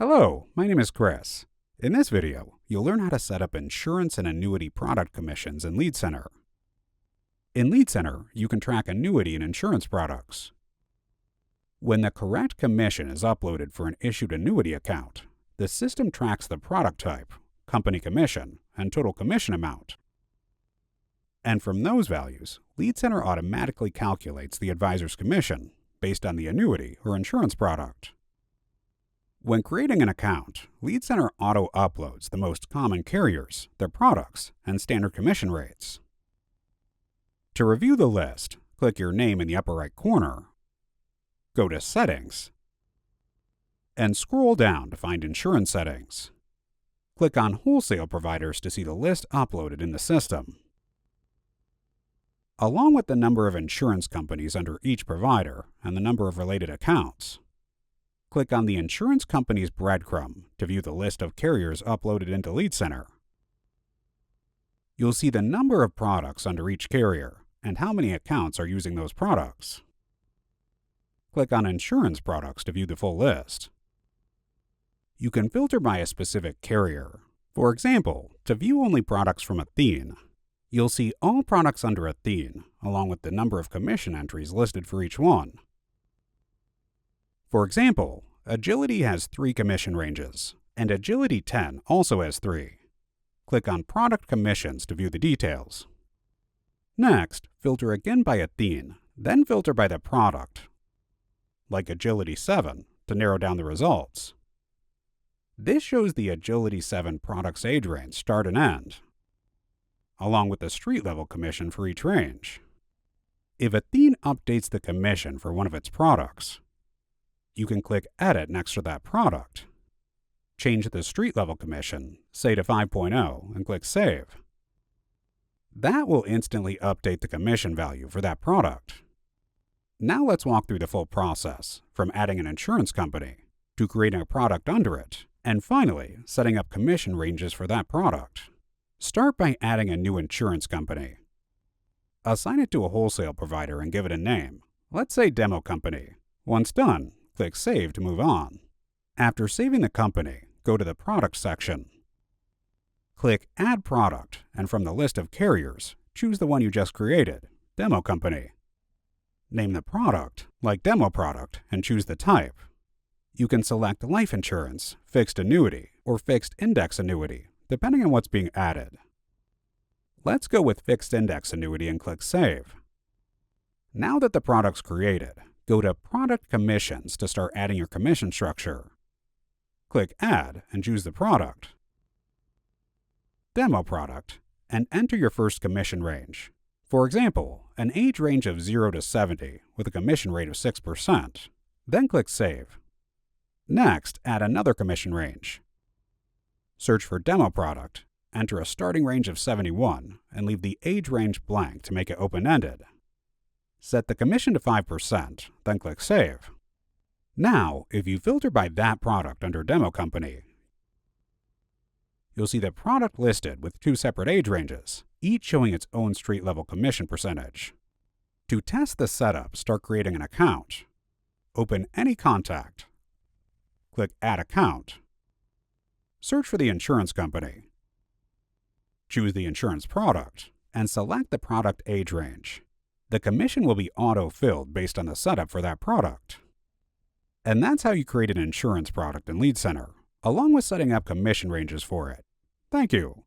Hello, my name is Chris. In this video, you'll learn how to set up insurance and annuity product commissions in LeadCenter. In LeadCenter, you can track annuity and insurance products. When the correct commission is uploaded for an issued annuity account, the system tracks the product type, company commission, and total commission amount. And from those values, LeadCenter automatically calculates the advisor's commission based on the annuity or insurance product. When creating an account, LeadCenter auto-uploads the most common carriers, their products, and standard commission rates. To review the list, click your name in the upper right corner, go to Settings, and scroll down to find Insurance Settings. Click on Wholesale Providers to see the list uploaded in the system. Along with the number of insurance companies under each provider and the number of related accounts, click on the insurance company's breadcrumb to view the list of carriers uploaded into LeadCenter. You'll see the number of products under each carrier and how many accounts are using those products. Click on Insurance Products to view the full list. You can filter by a specific carrier. For example, to view only products from Athene, you'll see all products under Athene, along with the number of commission entries listed for each one. For example, Agility has 3 commission ranges, and Agility 10 also has 3. Click on Product Commissions to view the details. Next, filter again by Athene, then filter by the product, like Agility 7, to narrow down the results. This shows the Agility 7 product's age range start and end, along with the street-level commission for each range. If Athene updates the commission for one of its products, you can click Edit next to that product. Change the street-level commission, say to 5.0, and click Save. That will instantly update the commission value for that product. Now let's walk through the full process, from adding an insurance company, to creating a product under it, and finally, setting up commission ranges for that product. Start by adding a new insurance company. Assign it to a wholesale provider and give it a name. Let's say Demo Company. Once done, click Save to move on. After saving the company, go to the Product section. Click Add Product, and from the list of carriers, choose the one you just created, Demo Company. Name the product, like Demo Product, and choose the type. You can select life insurance, fixed annuity, or fixed index annuity, depending on what's being added. Let's go with fixed index annuity and click Save. Now that the product's created, go to Product Commissions to start adding your commission structure. Click Add and choose the product, Demo Product, and enter your first commission range. For example, an age range of 0 to 70 with a commission rate of 6%. Then click Save. Next, add another commission range. Search for Demo Product, enter a starting range of 71, and leave the age range blank to make it open-ended. Set the commission to 5%, then click Save. Now, if you filter by that product under Demo Company, you'll see the product listed with 2 separate age ranges, each showing its own street-level commission percentage. To test the setup, start creating an account. Open any contact. Click Add Account. Search for the insurance company. Choose the insurance product, and select the product age range. The commission will be auto-filled based on the setup for that product. And that's how you create an insurance product in LeadCenter, along with setting up commission ranges for it. Thank you.